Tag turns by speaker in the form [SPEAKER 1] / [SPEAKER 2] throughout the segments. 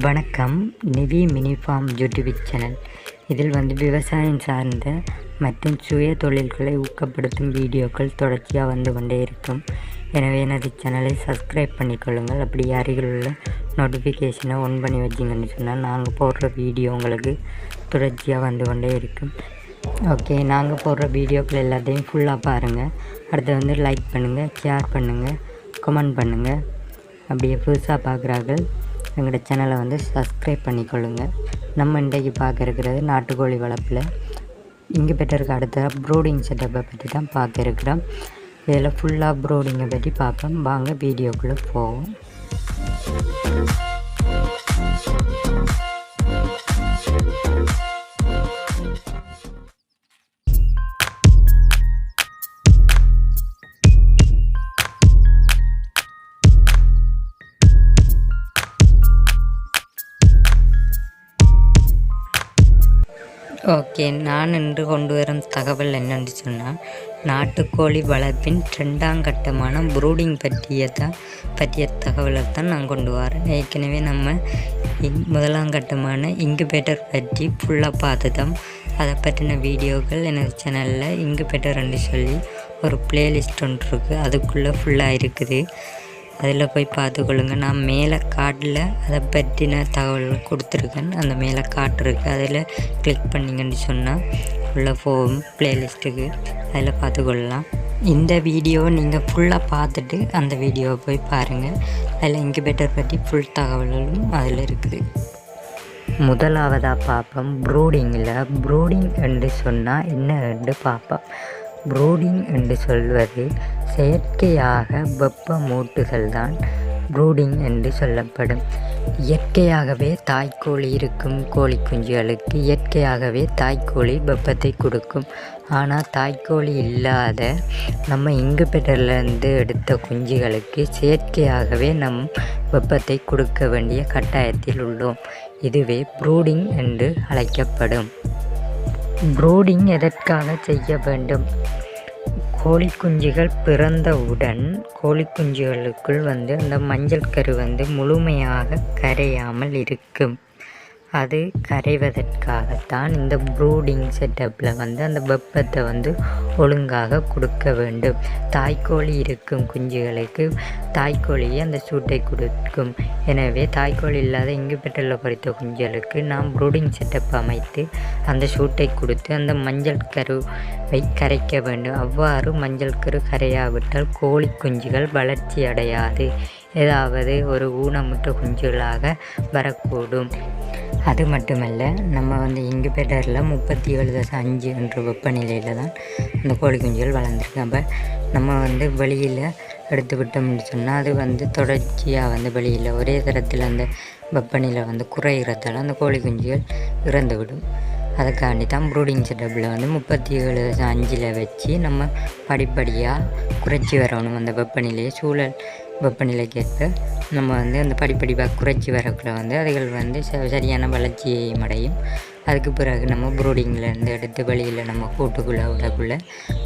[SPEAKER 1] வணக்கம். Nivi mini form YouTube channel. இதில் விவசாயம் சார்ந்த மற்றும் சுய தொழில்களை ஊக்கப்படுத்தும் வீடியோக்கள் தொடர்ச்சியாக கொண்டே இருக்கும். எனவே எனது சேனலை சப்ஸ்கிரைப் பண்ணிக்கொள்ளுங்கள். அப்படி அருகில் உள்ள நோட்டிஃபிகேஷனை ஒன் பண்ணி வச்சிங்கன்னு சொன்னால் நாங்கள் போடுற வீடியோ உங்களுக்கு தொடர்ச்சியாக கொண்டே இருக்கும். ஓகே, நாங்கள் போடுற வீடியோக்கள் எல்லாத்தையும் ஃபுல்லாக பாருங்கள். அடுத்து லைக் பண்ணுங்கள், ஷேர் பண்ணுங்கள், கமெண்ட் பண்ணுங்கள். அப்படியே புதுசாக பார்க்குறார்கள் எங்களோட சேனலை சப்ஸ்கிரைப் பண்ணிக்கொள்ளுங்கள். நம்ம இன்றைக்கு பார்க்க இருக்கிறது நாட்டுக்கோழி வளர்ப்பில் இன்குபேட்டருக்கு அடுத்த ப்ரூடிங் செட்டப்பை பற்றி தான் பார்க்க இருக்கிறோம். இதில் ஃபுல்லாக ப்ரூடிங்கை பற்றி பார்ப்போம். வாங்க வீடியோக்குள்ளே போவோம். ஓகே, நான் இன்று கொண்டு வரும் தகவல் என்னென்னு சொன்னால், நாட்டுக்கோழி வளர்ப்பின் 2ஆம் கட்டமான ப்ரூடிங் பற்றிய தகவலை தான் நான் கொண்டு வரேன். ஏற்கனவே நம்ம 1ஆம் கட்டமான இன்குபேட்டர் பற்றி ஃபுல்லாக பார்த்துட்டோம். அதை பற்றின வீடியோக்கள் எனது சேனலில் இன்குபேட்டர்ன்னு சொல்லி ஒரு பிளேலிஸ்ட் ஒன்று இருக்குது. அதுக்குள்ளே ஃபுல்லாக இருக்குது. அதில் போய் பார்த்துக்கொள்ளுங்க. நான் மேலே கார்டில் அதை பற்றின தகவல் கொடுத்துருக்கேன். அந்த மேலே கார்டு இருக்குது. அதில் கிளிக் பண்ணிங்கன்னு சொன்னால் ஃபுல்லாக போகும் ப்ளேலிஸ்ட்டுக்கு. அதில் பார்த்துக்கொள்ளலாம். இந்த வீடியோவை நீங்கள் ஃபுல்லாக பார்த்துட்டு அந்த வீடியோவை போய் பாருங்கள். அதில் இன்குபேட்டர் பற்றி ஃபுல் தகவல்களும் அதில் இருக்குது. முதலாவதாக பார்ப்போம் ப்ரூடிங்கில். ப்ரூடிங் என்று சொன்னால் என்ன என்று பார்ப்போம். ப்ரூடிங் என்று சொல்வது செயற்கையாக வெப்பமூட்டுதல் தான் ப்ரூடிங் என்று சொல்லப்படும். இயற்கையாகவே தாய்க்கோழி இருக்கும் கோழி குஞ்சுகளுக்கு இயற்கையாகவே தாய்க்கோழி வெப்பத்தை கொடுக்கும். ஆனால் தாய்க்கோழி இல்லாத நம்ம இன்குபேட்டர்லேருந்து எடுத்த குஞ்சுகளுக்கு செயற்கையாகவே நம் வெப்பத்தை கொடுக்க வேண்டிய கட்டாயத்தில் உள்ளோம். இதுவே ப்ரூடிங் என்று அழைக்கப்படும். ப்ரூடிங் எதற்காக செய்ய வேண்டும்? கோழி குஞ்சுகள் பிறந்தவுடன் கோழி குஞ்சுகளுக்குள் அந்த மஞ்சள் கரு முழுமையாக கரையாமல் இருக்கும். அது கரைவதற்காகத்தான் இந்த ப்ரூடிங் செட்டப்பில் அந்த வெப்பத்தை ஒழுங்காக கொடுக்க வேண்டும். தாய்க்கோழி இருக்கும் குஞ்சுகளுக்கு தாய்க்கோழியை அந்த சூட்டை கொடுக்கும். எனவே தாய்க்கோழி இல்லாத இன்குபேட்டரில் பொறித்த குஞ்சுகளுக்கு நாம் ப்ரூடிங் செட்டப் அமைத்து அந்த சூட்டை கொடுத்து அந்த மஞ்சள் கருவை கரைக்க வேண்டும். அவ்வாறு மஞ்சள் கரு கரையாவிட்டால் கோழி குஞ்சுகள் வளர்ச்சி அடையாது. ஏதாவது ஒரு ஊனமுற்ற குஞ்சுகளாக வரக்கூடும். அது மட்டுமல்ல, நம்ம இன்குபேட்டரில் 37.5 என்ற வெப்பநிலையில் தான் அந்த கோழி குஞ்சுகள் வளர்ந்துருக்கு. அப்போ நம்ம வெளியில் எடுத்து விட்டோம்னு சொன்னால் அது தொடர்ச்சியாக வெளியில் ஒரே தரத்தில் அந்த வெப்பநிலை குறைகிறதால அந்த கோழி குஞ்சுகள் இறந்துவிடும். அதுக்காண்டி தான் ப்ரூடிங் செட்டப்பில் 37.5 வச்சு நம்ம படிப்படியாக குறைச்சி வரணும். அந்த வெப்பநிலையை சூழல் வெப்பநிலைக்கேற்ப நம்ம அந்த படிப்படியாக குறைச்சி வரக்குள்ள அதுகள் சரியான வளர்ச்சியை அடையும். அதுக்கு பிறகு நம்ம ப்ரூடிங்லேருந்து எடுத்து வெளியில் நம்ம கூட்டுக்குள்ளே விடக்குள்ள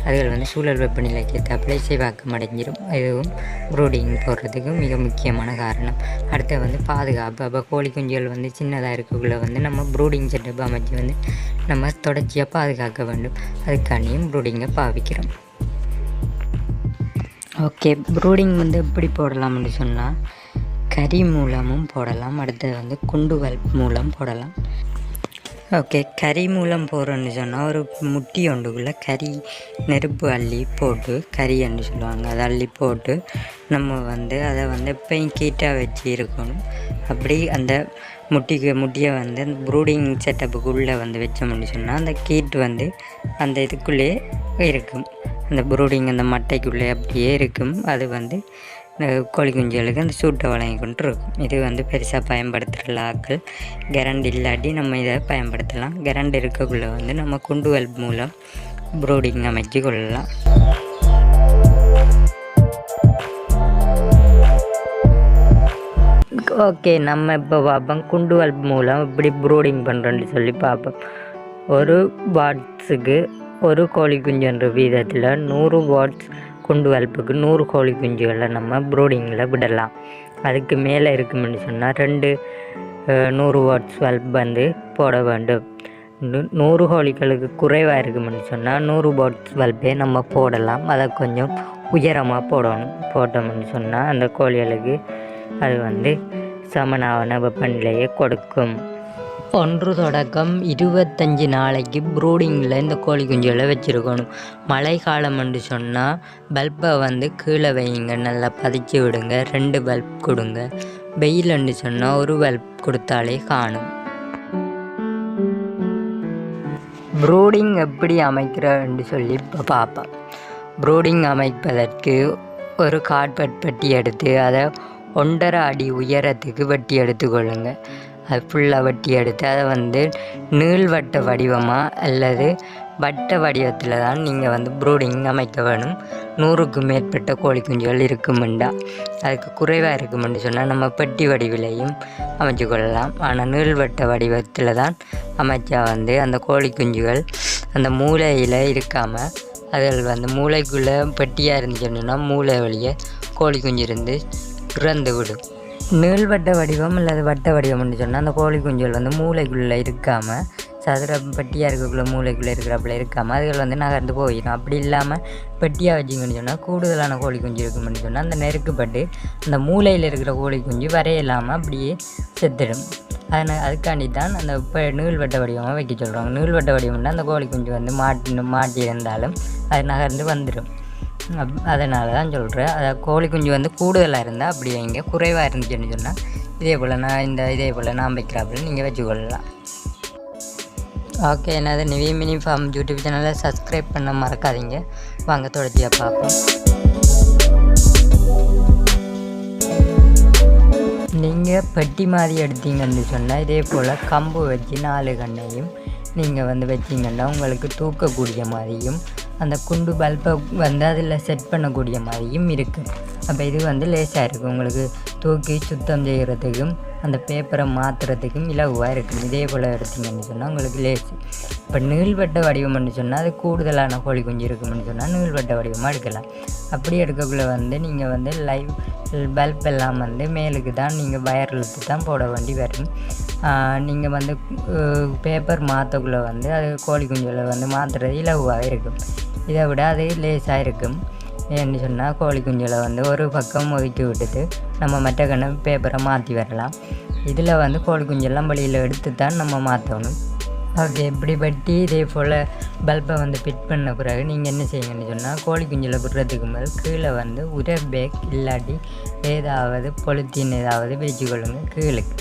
[SPEAKER 1] அதுகள் சூழல் வெப்பநிலைக்கு ஏற்றாப்புல இசைவாக்கம் அடைஞ்சிடும். இதுவும் ப்ரூடிங் போடுறதுக்கு மிக முக்கியமான காரணம். அடுத்து பாதுகாப்பு. அப்போ கோழி குஞ்சுகள் சின்னதாக இருக்கக்குள்ள நம்ம ப்ரூடிங் செட்டப் அமைச்சு நம்ம தொடர்ச்சியாக பாதுகாக்க வேண்டும். அதுக்காண்டியும் ப்ரூடிங்கை பாவிக்கிறோம். ஓகே, ப்ரூடிங் எப்படி போடலாம்னு சொன்னால் கறி மூலமும் போடலாம். அடுத்தது குண்டு வல்ப் மூலம் போடலாம். ஓகே, கறி மூலம் போடுறோன்னு சொன்னால் ஒரு முட்டி ஒன்றுக்குள்ளே கறி நெருப்பு அள்ளி போட்டு கறின்னு சொல்லுவாங்க. அதை அள்ளி போட்டு நம்ம அதை எப்பயும் கீட்டாக வச்சு இருக்கணும். அப்படி அந்த முட்டியை அந்த ப்ரூடிங் செட்டப்புக்குள்ளே வச்சோம்னு சொன்னால் அந்த கீட் அந்த இதுக்குள்ளேயே இருக்கும். அந்த ப்ரூடிங் அந்த மட்டைக்குள்ளே அப்படியே இருக்கும். அது கோழி குஞ்சுகளுக்கு அந்த சூட்டை வழங்கி கொண்டு இருக்கும். இது பெருசாக பயன்படுத்துகிற ஆக்கள் கரண்ட் இல்லாட்டி நம்ம இதை பயன்படுத்தலாம். கரண்ட் இருக்கக்குள்ளே நம்ம குண்டு வல்ப் மூலம் ப்ரூடிங் அமைச்சு கொள்ளலாம். ஓகே, நம்ம இப்போ பார்ப்போம் குண்டு வல்ப் மூலம் இப்படி ப்ரூடிங் பண்ணுறோன்னு சொல்லி பார்ப்போம். ஒரு வாட்ஸுக்கு ஒரு கோழி குஞ்சுன்ற வீதத்தில் 100 வாட்ஸ் குண்டு வளர்ப்புக்கு 100 கோழி குஞ்சுகளை நம்ம ப்ரூடிங்கில் விடலாம். அதுக்கு மேலே இருக்குமென்னு சொன்னால் 2 100 வாட்ஸ் பல்ப் வந்து போட வேண்டும். 100 கோழிகளுக்கு குறைவாக இருக்குமென்னு சொன்னால் 100 வாட்ஸ் பல்பே நம்ம போடலாம். அதை கொஞ்சம் உயரமாக போடணும். போட்டோம்னு சொன்னால் அந்த கோழிகளுக்கு அது வந்து சமனான வெப்பநிலையை கொடுக்கும். 1 தொடக்கம் 25 நாளைக்கு ப்ரூடிங்கில் இந்த கோழி குஞ்சுகளை வச்சுருக்கணும். மழை காலம் என்று சொன்னால் பல்பை வந்து கீழே வைங்க, நல்லா பதிச்சு விடுங்க. 2 பல்ப் கொடுங்க. வெயில்னு சொன்னால் 1 பல்ப் கொடுத்தாலே காணும். ப்ரூடிங் எப்படி அமைக்கிறன்னு சொல்லி இப்போ பார்ப்போம். ப்ரூடிங் அமைப்பதற்கு ஒரு கார்ட்பெட் பெட்டி எடுத்து அதை 1.5 அடி உயரத்துக்கு வெட்டி எடுத்துக்கொள்ளுங்க. அது ஃபுல்லாக வெட்டி எடுத்து அதை வந்து நீள்வட்ட வடிவமாக அல்லது வட்ட வடிவத்தில் தான் நீங்கள் வந்து ப்ரூடிங் அமைக்க வேணும். 100க்கும் மேற்பட்ட கோழி குஞ்சுகள் இருக்குமெண்டா. அதுக்கு குறைவாக இருக்குமென்று சொன்னால் நம்ம பெட்டி வடிவிலையும் அமைச்சு கொள்ளலாம். ஆனால் நீள்வட்ட வடிவத்தில் தான் அமைச்சா வந்து அந்த கோழி குஞ்சுகள் அந்த மூளையில் இருக்காமல் அதில் வந்து மூளைக்குள்ளே பெட்டியாக இருந்துச்சுன்னா மூளை வழியே கோழி குஞ்சு இருந்து இறந்து விடும். நீள்வட்ட வடிவம் அல்லது வட்ட வடிவம்னு சொன்னால் அந்த கோழி குஞ்சுகள் வந்து மூளைக்குள்ளே இருக்காமல் சதுர பெட்டியாக இருக்கக்குள்ளே மூளைக்குள்ளே இருக்கிறப்பல இருக்காமல் அதுகள் வந்து நகர்ந்து போயிடும். அப்படி இல்லாமல் பெட்டியாக வச்சிங்கன்னு சொன்னால் கூடுதலான கோழி குஞ்சு இருக்குமென்னு சொன்னால் அந்த நெருக்குப்பட்டு அந்த மூளையில் இருக்கிற கோழி குஞ்சு வரையில்லாமல் அப்படியே செத்துடும். அதுக்காண்டி தான் அந்த இப்போ நீள்வட்ட வடிவமாக வைக்க சொல்கிறாங்க. நீள்வட்ட வடிவம்னா அந்த கோழி குஞ்சு வந்து மாட்டி இருந்தாலும் அது நகர்ந்து வந்துடும். அதனால தான் சொல்கிறேன். அதை கோழி குஞ்சு வந்து கூடுதலாக இருந்தால் அப்படி வைங்க. குறைவாக இருந்துச்சுன்னு சொன்னால் இதே போல் நான் வைக்கிறாப்புல நீங்கள் வச்சுக்கொள்ளலாம். ஓகே, என்னது நிவி மினி ஃபார்ம் யூடியூப் சேனலை சப்ஸ்கிரைப் பண்ண மறக்காதீங்க. வாங்க தொடர்ச்சியாக பார்ப்போம். நீங்கள் பெட்டி மாதிரி எடுத்தீங்கன்னு சொன்னால் இதே போல் கம்பு வச்சு 4 கண்ணையும் நீங்கள் வந்து வச்சிங்கன்னா உங்களுக்கு தூக்கக்கூடிய மாதிரியும் அந்த குண்டு பல்பை வந்து அதில் செட் பண்ணக்கூடிய மாதிரியும் இருக்குது. அப்போ இது வந்து லேசாக இருக்குது. உங்களுக்கு தூக்கி சுத்தம் செய்கிறதுக்கும் அந்த பேப்பரை மாற்றுறதுக்கும் இலகுவாக இருக்குது. இதே போல் எடுத்திங்கன்னு சொன்னால் உங்களுக்கு லேசு. இப்போ நீள்வட்ட வடிவம்னு சொன்னால் அது கூடுதலான கோழி குஞ்சு இருக்குமென்னு சொன்னால் நீள்வட்ட வடிவமாக எடுக்கலாம். அப்படி எடுக்கக்குள்ளே வந்து நீங்கள் வந்து லைவ் பல்ப் எல்லாம் வந்து மேலுக்கு தான் நீங்கள் வயர் இழுத்து தான் போட வேண்டி வரும். நீங்கள் வந்து பேப்பர் மாற்றக்குள்ளே வந்து அது கோழி குஞ்சுகளை வந்து மாற்றுறது இலகுவாக இருக்கும். இதை விட அது லேசாக இருக்கும். ஏன்னு சொன்னால் கோழி குஞ்சுகளை வந்து ஒரு பக்கம் ஒதுக்கி விட்டுட்டு நம்ம மற்ற கண்ணு பேப்பரை மாற்றி வரலாம். இதில் வந்து கோழி குஞ்செல்லாம் வெளியில் எடுத்து தான் நம்ம மாற்றணும். ஓகே, இப்படி பட்டி இதே போல் பல்பை வந்து ஃபிட் பண்ண பிறகு நீங்கள் என்ன செய்யுங்கன்னு சொன்னால் கோழி குஞ்சில் விடுறதுக்கு முதல் கீழே வந்து உரை பேக் இல்லாட்டி ஏதாவது பொலித்தீன் ஏதாவது விரிச்சுக்கொள்ளுங்க கீழுக்கு.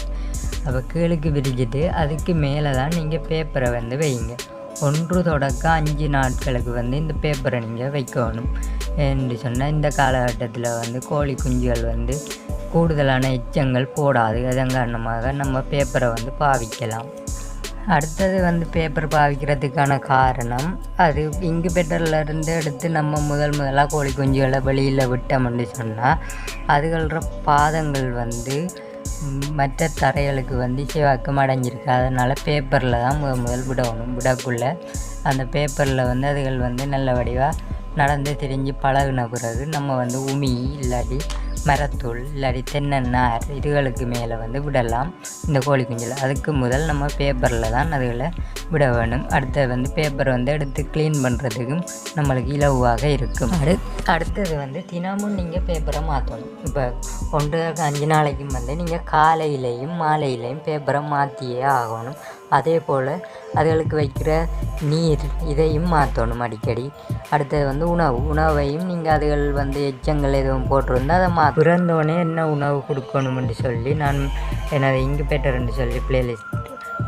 [SPEAKER 1] அப்போ கீழுக்கு விரிச்சிட்டு அதுக்கு மேலே தான் நீங்கள் பேப்பரை வந்து வைங்க. 1 தொடக்கம் 5 நாட்களுக்கு வந்து இந்த பேப்பரை நீங்கள் வைக்கணும். என்று சொன்னால் இந்த காலகட்டத்தில் வந்து கோழி குஞ்சுகள் வந்து கூடுதலான எச்சங்கள் போடாது. அதன் காரணமாக நம்ம பேப்பரை வந்து பாவிக்கலாம். அடுத்தது வந்து பேப்பர் பாவிக்கிறதுக்கான காரணம் அது இன்குபேட்டர்லேருந்து எடுத்து நம்ம முதலாக கோழி குஞ்சுகளை வெளியில் விட்டோம்னு சொன்னால் அதுகள பாதங்கள் வந்து மற்ற தரைகளுக்கு வந்து சிவாக்கம் அடைஞ்சிருக்கு. அதனால் பேப்பரில் தான் முதல் விடணும். விடக்குள்ள அந்த பேப்பரில் வந்து அதுகள் வந்து நல்ல வடிவாக நடந்து திரிஞ்சு பழகின பிறகு நம்ம வந்து உமி இல்லாட்டி மரத்தூள் இல்லாட்டி தென்னநார் இதுகளுக்கு மேலே வந்து விடலாம் இந்த கோழி குஞ்சில். அதுக்கு முதல் நம்ம பேப்பரில் தான் அதுகளை விட வேணும். அடுத்தது வந்து பேப்பரை வந்து எடுத்து க்ளீன் பண்ணுறதுக்கும் நம்மளுக்கு இலவாக இருக்கும். அடுத்தது வந்து தினமும் நீங்கள் பேப்பரை மாற்றணும். இப்போ 1-5 நாளைக்கும் வந்து நீங்கள் காலையிலையும் மாலையிலையும் பேப்பரை மாற்றியே ஆகணும். அதே போல் அதுகளுக்கு வைக்கிற நீர் இதையும் மாற்றணும் அடிக்கடி. அடுத்தது வந்து உணவையும் நீங்கள் அதுகள் வந்து எச்சங்கள் எதுவும் போட்டிருந்தால் அதை பிறந்தோடனே என்ன உணவு கொடுக்கணும்னு சொல்லி நான் எனது இன்குபேட்டர்னு சொல்லி ப்ளேலிஸ்ட்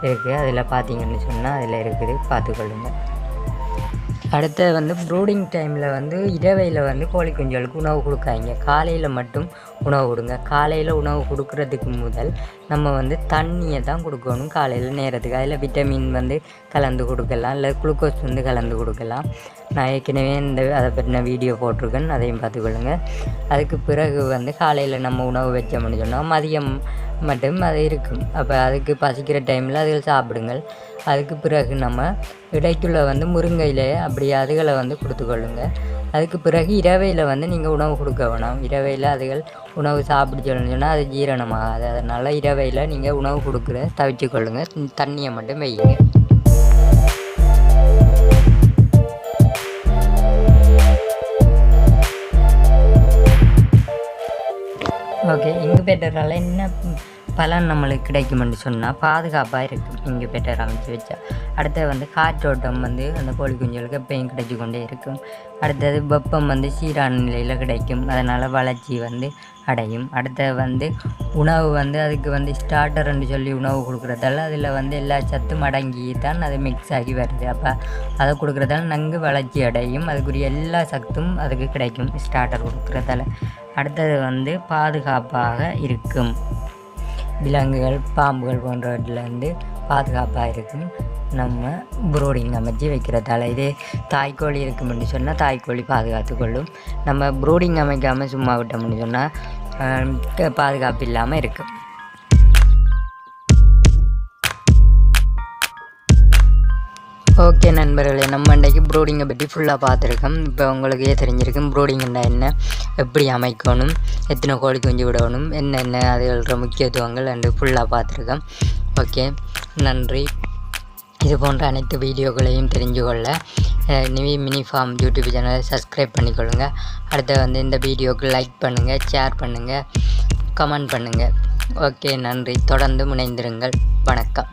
[SPEAKER 1] இருக்குது. அதில் பார்த்தீங்கன்னு சொன்னால் அதில் இருக்குது, பார்த்துக்கொள்ளுங்க. அடுத்தது வந்து ப்ரூடிங் டைமில் வந்து இரவையில் வந்து கோழி குஞ்சுகளுக்கு உணவு கொடுக்காதீங்க. காலையில் மட்டும் உணவு கொடுங்க. காலையில் உணவு கொடுக்குறதுக்கு முதல் நம்ம வந்து தண்ணியை தான் கொடுக்கணும் காலையில் நேரத்துக்கு. அதில் விட்டமின் வந்து கலந்து கொடுக்கலாம், இல்லை குளுக்கோஸ் வந்து கலந்து கொடுக்கலாம். நான் ஏற்கனவே அதை பற்றின வீடியோ போட்டிருக்கேன், அதையும் பார்த்துக்கொள்ளுங்க. அதுக்கு பிறகு வந்து காலையில் நம்ம உணவு வச்சோம்னு சொன்னால் மதியம் மட்டும் அது இருக்கும். அப்போ அதுக்கு பசிக்கிற டைமில் அதுகள் சாப்பிடுங்கள். அதுக்கு பிறகு நம்ம இடைக்குள்ளே வந்து முருங்கையில் அப்படி அதுகளை வந்து கொடுத்துக்கொள்ளுங்க. அதுக்கு பிறகு இரவையில் வந்து நீங்கள் உணவு கொடுக்க வேணாம். இரவையில் அதுகள் உணவு சாப்பிட்டு சொன்னால் அது ஜீரணமாகாது. அதனால் இரவையில் நீங்கள் உணவு கொடுக்குற தவிர்த்து கொள்ளுங்கள். தண்ணியை மட்டும் வையுங்க. ஓகே, இன்குபேட்டரால் என்ன பலன் நம்மளுக்கு கிடைக்கும்னு சொன்னால் பாதுகாப்பாக இருக்கும். இன்குபேட்டர் அமைச்சு வச்சா அடுத்தது வந்து காற்றோட்டம் வந்து அந்த கோழி குஞ்சுகளுக்கு எப்பயும் கிடைச்சி கொண்டே இருக்கும். அடுத்தது வெப்பம் வந்து சீரான நிலையில் கிடைக்கும். அதனால் வளர்ச்சி வந்து அடையும். அடுத்தது வந்து உணவு வந்து அதுக்கு வந்து ஸ்டார்டர்ன்னு சொல்லி உணவு கொடுக்குறதால அதில் வந்து எல்லா சத்தும் அடங்கி தான் அது மிக்ஸ் ஆகி வருது. அப்போ அதை கொடுக்குறதால நன்கு வளர்ச்சி அடையும். அதுக்குரிய எல்லா சத்தும் அதுக்கு கிடைக்கும் ஸ்டார்டர் கொடுக்குறதால. அடுத்தது வந்து பாதுகாப்பாக இருக்கும். விலங்குகள், பாம்புகள் போன்றவற்றிலேருந்து பாதுகாப்பாக இருக்கும் நம்ம ப்ரூடிங் அமைச்சு வைக்கிறதால. இதே தாய்க்கோழி இருக்குமென்னு சொன்னால் தாய்க்கோழி பாதுகாத்து கொள்ளும். நம்ம ப்ரூடிங் அமைக்காமல் சும்மா விட்டோம்னு சொன்னால் பாதுகாப்பு இல்லாமல் இருக்கும். ஓகே நண்பர்களே, நம்ம இன்றைக்கி ப்ரூடிங்கை பற்றி ஃபுல்லாக பார்த்துருக்கோம். இப்போ உங்களுக்கே தெரிஞ்சிருக்கும் ப்ரூடிங்னா என்ன, எப்படி அமைக்கணும், எத்தனை கோழி குஞ்சு விடணும், என்னென்ன அதுகள முக்கியத்துவங்கள் அண்டு ஃபுல்லாக பார்த்துருக்கோம். ஓகே, நன்றி. இது போன்ற அனைத்து வீடியோக்களையும் தெரிஞ்சு கொள்ள நிவி மினி ஃபார்ம் யூடியூப் சேனலை சப்ஸ்கிரைப் பண்ணிக்கொள்ளுங்கள். அடுத்து வந்து இந்த வீடியோவுக்கு லைக் பண்ணுங்கள், ஷேர் பண்ணுங்கள், கமெண்ட் பண்ணுங்கள். ஓகே, நன்றி. தொடர்ந்து இணைந்திருங்கள். வணக்கம்.